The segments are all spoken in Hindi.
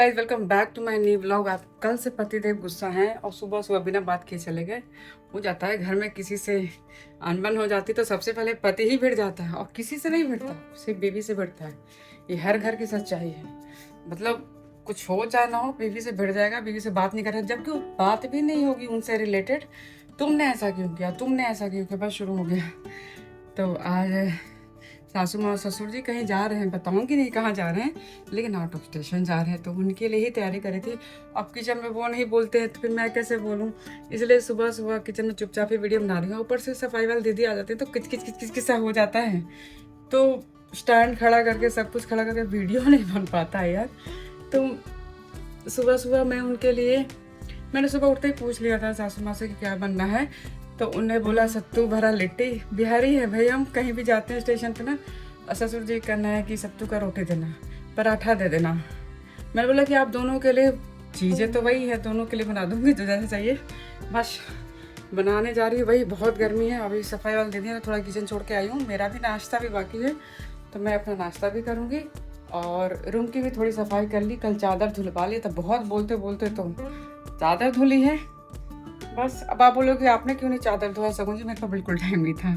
Guys welcome back to my new vlog. आप कल से पतिदेव गुस्सा हैं और सुबह सुबह बिना बात किए चले गए। हो जाता है घर में किसी से अनबन हो जाती तो सबसे पहले पति ही भिड़ जाता है और किसी से नहीं भिड़ता, सिर्फ बीवी से भिड़ता है। ये हर घर की सच्चाई है। मतलब कुछ हो चाहे ना हो, बीवी से भिड़ जाएगा, बीवी से बात नहीं करेगा, जबकि वो बात भी नहीं होगी उनसे रिलेटेड। तुमने ऐसा क्यों किया, तुमने ऐसा क्यों किया, बस शुरू हो गया। तो आज सासू माँ और ससुर जी कहीं जा रहे हैं, बताऊंगी नहीं कहाँ जा रहे हैं, लेकिन आउट ऑफ स्टेशन जा रहे हैं, तो उनके लिए ही तैयारी करी थी। अब किचन में वो नहीं बोलते हैं तो फिर मैं कैसे बोलूँ, इसलिए सुबह सुबह किचन में चुपचाप ही वीडियो बना रही हूँ। ऊपर से सफाई वाली दीदी आ जाती है तो किच किच किच किच किच हो जाता है, तो स्टैंड खड़ा करके सब कुछ खड़ा करके वीडियो नहीं बन पाता है यार। तो सुबह सुबह मैं उनके लिए, मैंने सुबह उठते ही पूछ लिया था सासू माँ से कि क्या बनना है, तो उनने बोला सत्तू भरा लिट्टी। बिहारी है भाई, हम कहीं भी जाते हैं स्टेशन पे ना, ससुर जी करना है कि सत्तू का रोटी देना, पराठा दे देना। मैंने बोला कि आप दोनों के लिए चीज़ें तो वही है, दोनों के लिए बना दूंगी जो जैसे चाहिए। बस बनाने जा रही हूँ। वही बहुत गर्मी है, अभी सफाई वाली दीदी ने थोड़ा किचन छोड़ के आई हूँ, मेरा भी नाश्ता भी बाकी है, तो मैं अपना नाश्ता भी करूँगी और रूम की भी थोड़ी सफाई कर ली। कल चादर धुलवा ली, तो बहुत बोलते बोलते तो चादर धुली है। बस अब आप बोलोगे आपने क्यों नहीं चादर धोया, सकूँ जी मेरे पास बिल्कुल टाइम नहीं था,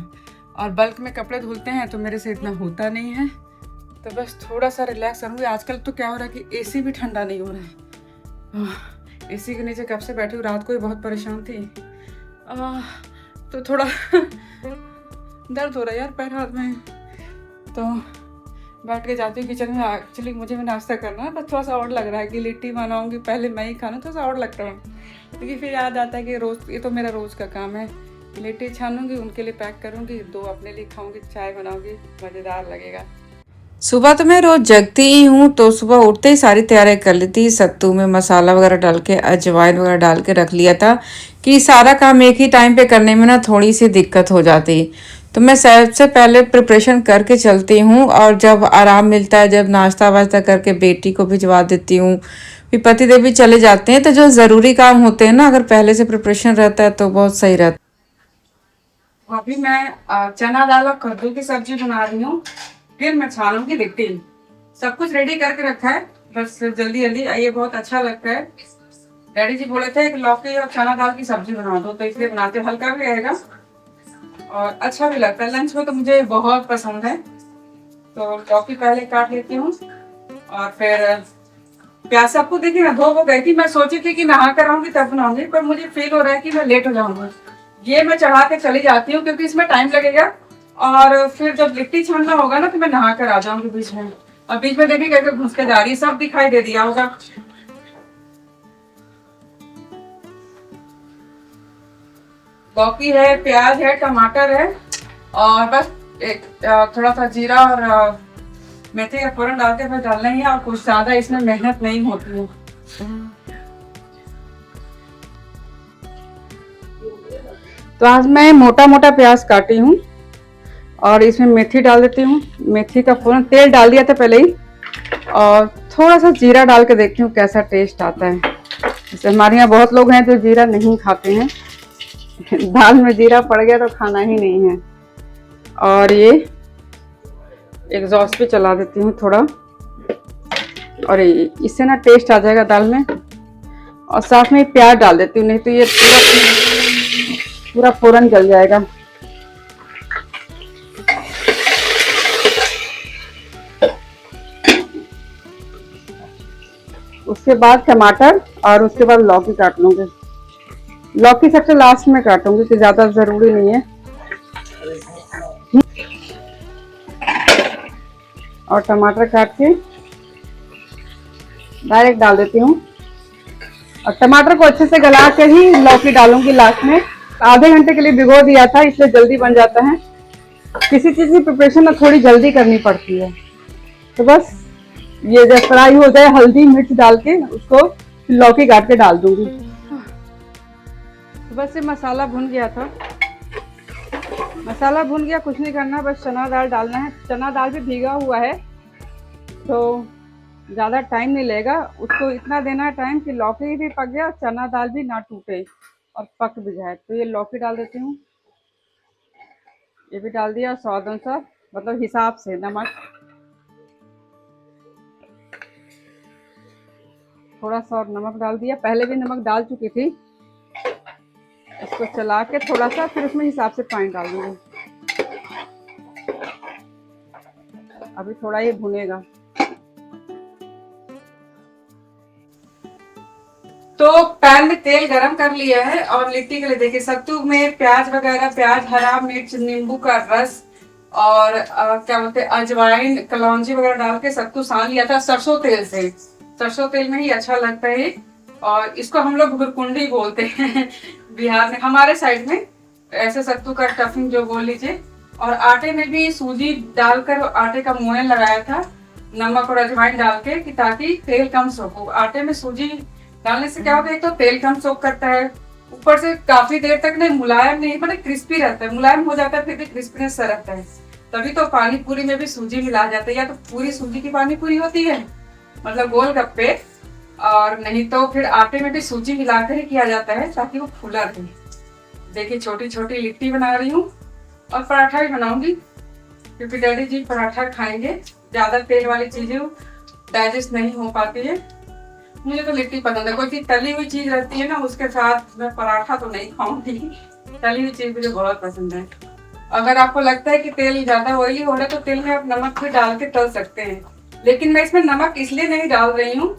और बल्क में कपड़े धुलते हैं तो मेरे से इतना होता नहीं है, तो बस थोड़ा सा रिलैक्स करूँगी। आजकल तो क्या हो रहा है कि एसी भी ठंडा नहीं हो रहा है। एसी के नीचे कब से बैठी हूँ, रात को ही बहुत परेशान थी। तो थोड़ा दर्द हो रहा है यार पैर हाथ में, तो बैठ के जाती हूँ किचन में। एक्चुअली मुझे भी नाश्ता करना है, बस थोड़ा सा और लग रहा है कि लिट्टी बनाऊंगी, पहले मैं ही खाना, थोड़ा सा और लगता है, क्योंकि फिर याद आता है कि रोज़ ये तो मेरा रोज़ का काम है। लिट्टी छानूंगी, उनके लिए पैक करूंगी, 2 अपने लिए खाऊंगी, चाय बनाऊंगी, मज़ेदार लगेगा। सुबह तो मैं रोज जगती ही हूँ, तो सुबह उठते ही सारी तैयारी कर ली थी। सत्तू में मसाला वगैरह डाल के, अजवाइन वगैरह डाल के रख लिया था कि सारा काम एक ही टाइम पे करने में ना थोड़ी सी दिक्कत हो जाती। तो मैं सबसे पहले प्रिपरेशन करके चलती हूँ, और जब आराम मिलता है, जब नाश्ता वास्ता करके बेटी को भिजवा देती हूँ, फिर पति देव भी चले जाते हैं, तो जो ज़रूरी काम होते हैं ना, अगर पहले से प्रिपरेशन रहता है तो बहुत सही रहता है। अभी मैं चना दाल और कद्दू की सब्जी बना रही हूँ, फिर मैं छानूंगी लिट्टी। सब कुछ रेडी करके रखा है, बस जल्दी जल्दी ये बहुत अच्छा लगता है। डैडी जी बोले थे कि लौकी और चना दाल की सब्जी बना दो, तो इसलिए बनाते, हल्का भी रहेगा और अच्छा भी लगता है। लंच में तो मुझे बहुत पसंद है। तो लौकी पहले काट लेती हूँ और फिर प्याज। सबको देखिए मैं धो गई थी, मैं सोची थी कि नहा कर आऊंगी तब बनाऊंगी, पर मुझे फील हो रहा है कि मैं लेट हो जाऊंगी। ये मैं चढ़ा के चली जाती हूँ क्योंकि इसमें टाइम लगेगा, और फिर जब लिट्टी छानना होगा ना तो मैं नहा कर आ जाऊंगी बीच में। और बीच में देखिए कैसे घुस के जा रही है, सब दिखाई दे दिया होगा। लौकी है, प्याज है, टमाटर है, और बस एक थोड़ा सा जीरा और मेथी का फोरन डाल के फिर डालना ही है, और कुछ ज्यादा इसमें मेहनत नहीं होती है। तो आज मैं मोटा मोटा प्याज काटी हूँ और इसमें मेथी डाल देती हूँ। मेथी का फोरन, तेल डाल दिया था पहले ही, और थोड़ा सा जीरा डाल के देखती हूँ कैसा टेस्ट आता है। जैसे हमारे यहाँ बहुत लोग हैं जो जीरा नहीं खाते हैं, दाल में जीरा पड़ गया तो खाना ही नहीं है। और ये एग्जॉस्ट पे चला देती हूँ थोड़ा, और इससे ना टेस्ट आ जाएगा दाल में। और साथ में प्याज डाल देती हूँ, नहीं तो ये पूरा पूरा फोरन जल जाएगा। उसके बाद टमाटर, और उसके बाद लौकी काट लूंगी। लौकी सबसे लास्ट में काटूंगी कि ज्यादा जरूरी नहीं है। और टमाटर काट के डायरेक्ट डाल देती हूँ, और टमाटर को अच्छे से गला के ही लौकी डालूंगी लास्ट में। आधे घंटे के लिए भिगो दिया था, इसलिए जल्दी बन जाता है। किसी चीज की प्रिपरेशन ना थोड़ी जल्दी करनी पड़ती है। तो बस ये जब फ्राई हो जाए, हल्दी मिर्च डाल के उसको लौकी काट के डाल दूंगी। तो बस ये मसाला भुन गया था, मसाला भुन गया, कुछ नहीं करना, बस चना दाल डालना है। चना दाल भी भीगा हुआ है, तो ज़्यादा टाइम नहीं लगेगा। उसको इतना देना है टाइम कि लौकी भी पक गया, चना दाल भी ना टूटे और पक भी जाए। तो ये लौकी डाल देती हूँ, ये भी डाल दिया स्वाद अनुसार, मतलब हिसाब से नमक। थोड़ा सा और नमक डाल दिया, पहले भी नमक डाल चुकी थी। इसको चला के थोड़ा सा, फिर उसमें हिसाब से पानी डाल दूंगी। अभी थोड़ा ये भुनेगा। तो पैन में तेल गरम कर लिया है और लिट्टी के लिए देखिए सत्तू में प्याज वगैरह, प्याज, हरा मिर्च, नींबू का रस और क्या बोलते हैं अजवाइन, कलौंजी वगैरह डाल के सत्तू सान लिया था सरसों तेल से। सरसों तेल में ही अच्छा लगता है। और इसको हम लोग गुरकुंडी बोलते हैं बिहार में, हमारे साइड में ऐसे सत्तू का स्टफिंग जो बोल लीजिए। और आटे में भी सूजी डालकर आटे का मोयन लगाया था नमक और अजवाइन डाल के, कि ताकि तेल कम सोखो। आटे में सूजी डालने से क्या होता है, एक तो तेल कम सोख करता है, ऊपर से काफी देर तक नहीं मुलायम नहीं, मतलब क्रिस्पी रहता है। मुलायम हो जाता है फिर भी क्रिस्पीनेस सा रहता है। तभी तो पानी पूरी में भी सूजी मिला जाता है, या तो पूरी सूजी की पानी पूरी होती है मतलब गोलगप्पे, और नहीं तो फिर आटे में भी सूजी मिलाकर ही किया जाता है ताकि वो फूला रहे। देखिए छोटी छोटी लिट्टी बना रही हूँ और पराठा भी बनाऊंगी, क्योंकि डैडी जी पराठा खाएंगे। ज्यादा तेल वाली चीजें डाइजेस्ट नहीं हो पाती है। मुझे तो लिट्टी पसंद है। कोई चीज तली हुई चीज रहती है ना, उसके साथ मैं पराठा तो नहीं खाऊंगी। तली हुई चीज मुझे बहुत पसंद है। अगर आपको लगता है कि तेल ज्यादा ऑयली हो रहा है तो तेल में आप नमक भी डाल के तल सकते हैं, लेकिन मैं इसमें नमक इसलिए नहीं डाल रही हूँ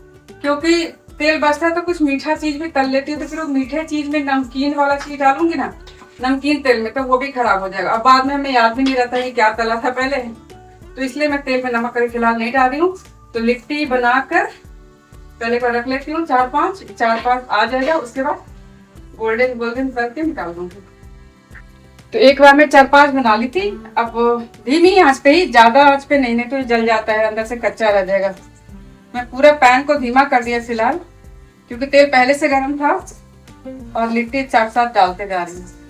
क्योंकि तेल बचता है तो कुछ मीठा चीज भी तल लेती हूँ, तो फिर वो मीठे चीज में नमकीन वाला चीज डालूंगी ना, नमकीन तेल में, तो वो भी खराब हो जाएगा। अब बाद में हमें याद भी नहीं रहता है क्या तला था पहले, तो इसलिए मैं तेल में नमक अभी फिलहाल नहीं डाल रही हूँ। तो लिट्टी बनाकर पहले को रख लेती हूँ, चार पांच आ जाएगा, उसके बाद गोल्डन गोल्डन करके निकाल दूंगी। तो एक बार में 4-5 बना ली थी। अब धीमी आंच पे ही, ज्यादा आंच पे नहीं, नहीं तो जल जाता है, अंदर से कच्चा रह जाएगा। मैं पूरा पैन को धीमा कर दिया फिलहाल, क्योंकि तेल पहले से गर्म था और लिट्टी साथ साथ डालते जा रही हूँ।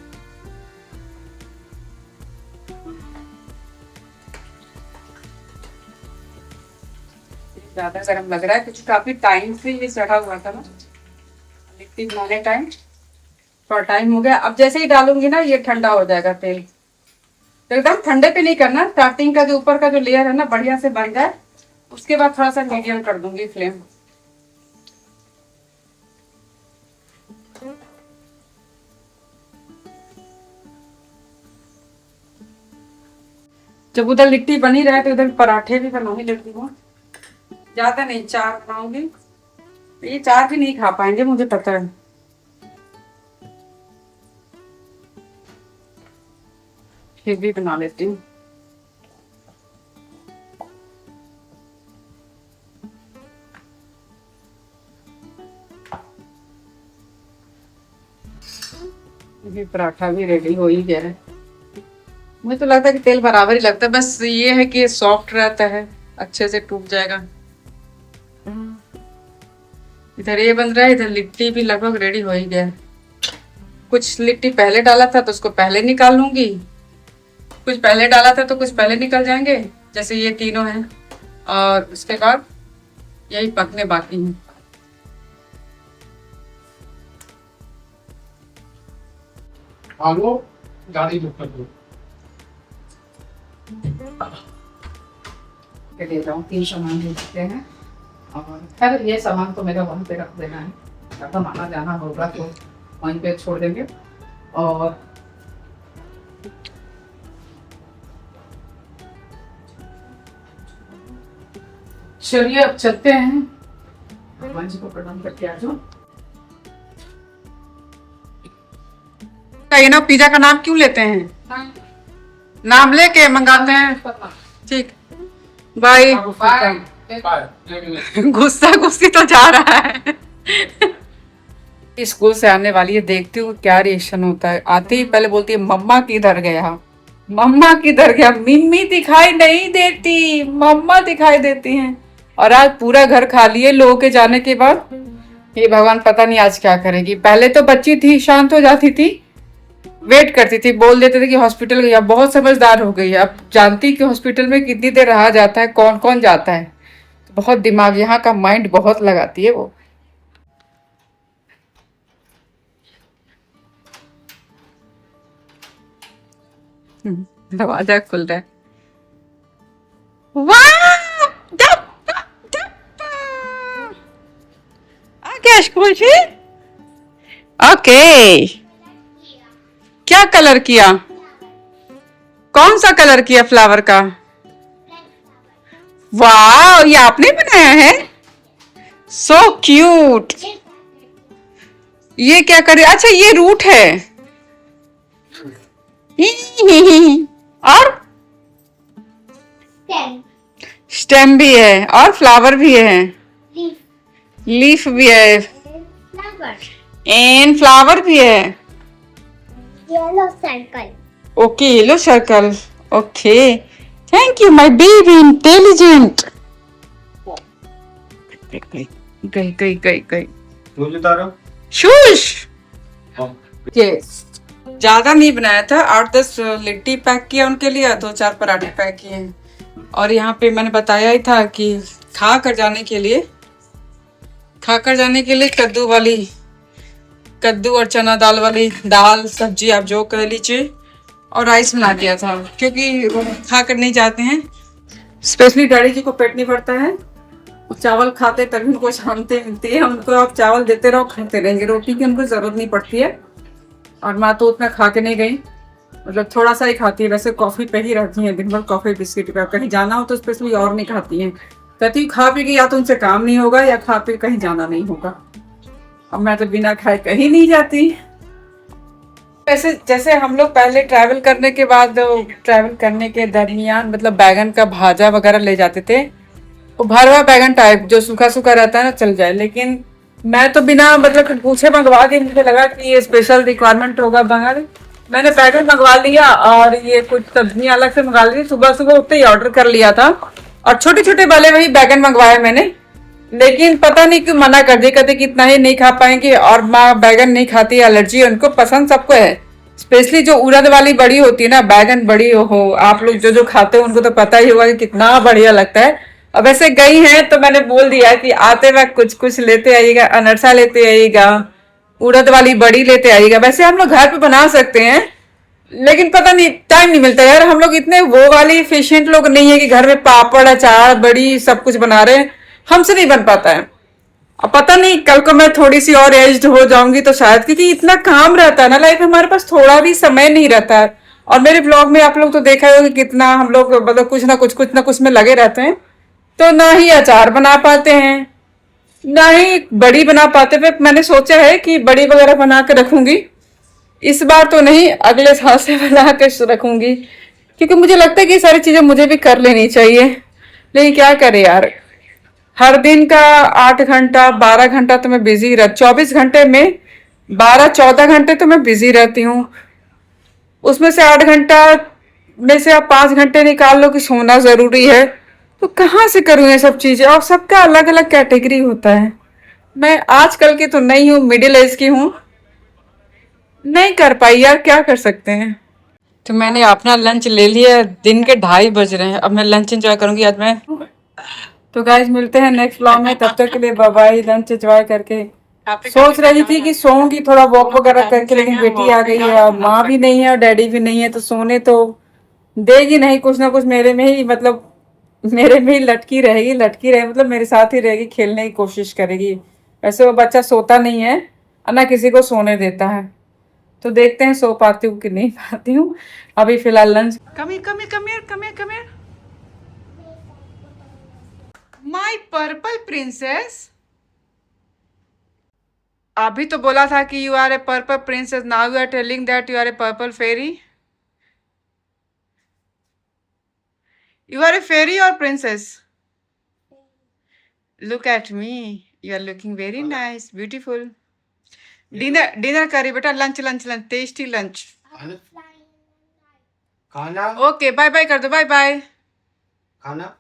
ज्यादा गर्म लग रहा है क्योंकि काफी टाइम से ये चढ़ा हुआ था ना लिट्टी बनाने टाइम, थोड़ा टाइम हो गया। अब जैसे ही डालूंगी ना ये ठंडा हो जाएगा तेल, तो एकदम ठंडे पे नहीं करना, स्टार्टिंग का जो ऊपर का जो लेयर है ना बढ़िया से बन जाए, उसके बाद थोड़ा सा मीडियम कर दूंगी फ्लेम। जब उधर लिट्टी बनी रहे तो इधर पराठे भी बना ही लेती हूँ। ज्यादा नहीं, 4 बनाऊंगी। ये 4 भी नहीं खा पाएंगे मुझे पता है, फिर भी बना लेती हूँ। ये पराठा भी रेडी हो ही गया है। मुझे तो लगता है कि तेल बराबर ही लगता है, बस ये है कि ये सॉफ्ट रहता है, अच्छे से टूट जाएगा। इधर ये बन रहा है, इधर लिट्टी भी लगभग रेडी हो ही गया है। कुछ लिट्टी पहले डाला था तो उसको पहले निकाल लूंगी, कुछ पहले डाला था तो कुछ पहले निकल जाएंगे, जैसे ये तीनों हैं, और उसके बाद यही पकने बाकी हैं। आलो गाड़ी बुक कर दो। ले जाऊँ, 3 सामान ले सकते हैं, और खैर ये सामान तो मेरा वहीं पे रख देना है, जब आना जाना होगा तो वहीं पे छोड़ देंगे। और चलिए अब चलते हैं, भगवान जी को प्रणाम करके आ जाओ। ये ना पिज्जा का नाम क्यों लेते हैं? नाम लेके मंगाते हैं। ठीक, बाय। गुस्सा गुस्सी तो जा रहा है। स्कूल से आने वाली है, देखती हूँ क्या रिएक्शन होता है। आते ही पहले बोलती है मम्मा किधर गया, मम्मा किधर गया, मिम्मी दिखाई नहीं देती, मम्मा दिखाई देती हैं। और आज पूरा घर खाली है लोगों के जाने के बाद। ये भगवान पता नहीं आज क्या करेगी। पहले तो बच्ची थी, शांत हो जाती थी, वेट करती थी, बोल देते थे कि हॉस्पिटल गई। अब बहुत समझदार हो गई है, अब जानती कि हॉस्पिटल में कितनी देर रहा जाता है, कौन कौन जाता है। बहुत दिमाग, यहाँ का माइंड बहुत लगाती है वो। दरवाजा खुल रहा है। वाह! क्या खुशी? ओके, क्या कलर किया? कौन सा कलर किया फ्लावर का? वाह, ये आपने बनाया है? So cute. ये क्या करे? अच्छा, ये रूट है। और स्टेम भी है और फ्लावर भी है, लीफ भी है एंड फ्लावर भी है। Yellow circle. Okay, yellow circle. Okay, thank you my baby intelligent. गई गई गई गई गई। रोज उतारो। शूश। ये ज्यादा नहीं बनाया था, 8-10 लिट्टी पैक किया उनके लिए, 2-4 पराठे पैक किए हैं। और यहाँ पे मैंने बताया ही था कि खा कर जाने के लिए कद्दू और चना दाल वाली दाल सब्जी आप जो कह लीजिए, और राइस बना दिया था क्योंकि वो खा कर नहीं जाते हैं। स्पेशली डैडी जी को पेट नहीं भरता है, चावल खाते तभी उनको शांति मिलती है। उनको आप चावल देते रहो, खाते रहेंगे, रोटी की उनको जरूरत नहीं पड़ती है। और माँ तो उतना खा के नहीं गई, मतलब थोड़ा सा ही खाती है, वैसे कॉफी पे ही रहती है दिन भर, कॉफी बिस्किट पे। कहीं जाना हो तो स्पेशली और नहीं खाती है, कहती खा पी के या तो उनसे काम नहीं होगा या खा पी कहीं जाना नहीं होगा। अब मैं तो बिना खाए कहीं नहीं जाती। वैसे जैसे हम लोग पहले ट्रैवल करने के बाद, ट्रैवल करने के दरमियान मतलब बैगन का भाजा वगैरह ले जाते थे, वो भरवा बैगन टाइप जो सूखा सूखा रहता है ना, चल जाए। लेकिन मैं तो बिना मतलब पूछे मंगवा के, मुझे लगा कि ये स्पेशल रिक्वायरमेंट होगा बंगाल, मैंने बैगन मंगवा लिया और ये कुछ सब्जियां अलग से मंगा ली। सुबह सुबह उठते ही ऑर्डर कर लिया था और छोटे छोटे वाले वही बैगन मंगवाए मैंने। लेकिन पता नहीं क्यों मना कर दिया, कहते कि इतना ही नहीं खा पाएंगे। और माँ बैगन नहीं खाती, एलर्जी है उनको, पसंद सबको है। स्पेशली जो उड़द वाली बड़ी होती है ना, बैगन बड़ी हो, आप लोग जो जो खाते हो उनको तो पता ही होगा कि कितना बढ़िया लगता है। अब वैसे गई हैं तो मैंने बोल दिया कि आते वक्त कुछ कुछ लेते आइएगा, अनरसा लेते आइएगा, उड़द वाली बड़ी लेते आइएगा। वैसे हम लोग घर पे बना सकते हैं, लेकिन पता नहीं टाइम नहीं मिलता यार। हम लोग इतने वो वाले एफिशिएंट लोग नहीं है कि घर में पापड़ अचार बड़ी सब कुछ बना रहे हैं, हमसे नहीं बन पाता है। अब पता नहीं कल को मैं थोड़ी सी और एज्ड हो जाऊंगी तो शायद, क्योंकि इतना काम रहता है ना लाइफ में, हमारे पास थोड़ा भी समय नहीं रहता है। और मेरे ब्लॉग में आप लोग तो देखा होगा कि कितना हम लोग मतलब कुछ ना कुछ में लगे रहते हैं। तो ना ही अचार बना पाते हैं, ना ही बड़ी बना पाते। फिर मैंने सोचा है कि बड़ी वगैरह बना के रखूंगी, इस बार तो नहीं, अगले साल से बना के रखूंगी, क्योंकि मुझे लगता है कि सारी चीजें मुझे भी कर लेनी चाहिए। लेकिन क्या करे यार, हर दिन का 8 घंटा 12 घंटा तो मैं बिजी 24 घंटे में 12-14 घंटे तो मैं बिजी रहती हूँ। उसमें से 8 घंटा में से आप 5 घंटे निकाल लो कि सोना जरूरी है, तो कहाँ से करूँ ये सब चीजें। और सबका अलग अलग कैटेगरी होता है। मैं आजकल की तो नहीं हूँ, मिडिल एज की हूँ, नहीं कर पाई यार, क्या कर सकते हैं। तो मैंने अपना लंच ले लिया, दिन के 2:30 बज रहे हैं, अब मैं लंच एंजॉय करूंगी आज मैं। तो गाइज मिलते हैं नेक्स्ट व्लॉग में, तब तक के लिए बाय बाय। लंच एंजॉय करके सोच रही थी कि सोऊंगी थोड़ा वॉक वगैरह करके, लेकिन बेटी आ गई है, माँ भी नहीं है और डैडी भी नहीं है, तो सोने तो देगी नहीं, कुछ ना कुछ मेरे में ही मतलब मेरे में ही लटकी रहेगी मतलब मेरे साथ ही रहेगी, खेलने की कोशिश करेगी। वैसे वो बच्चा सोता नहीं है और ना किसी को सोने देता है, तो देखते हैं सो पाती हूँ कि नहीं पाती हूँ। अभी फिलहाल lunch. Come here my purple princess. अभी तो बोला था कि you are a purple princess, now you are telling that you are a purple fairy. You are a fairy और princess? Look at me, you are looking very nice, beautiful. Dinner करी बेटा, लंच टेस्टी लंच। खाना। ओके बाय बाय कर दो, बाय बाय। खाना।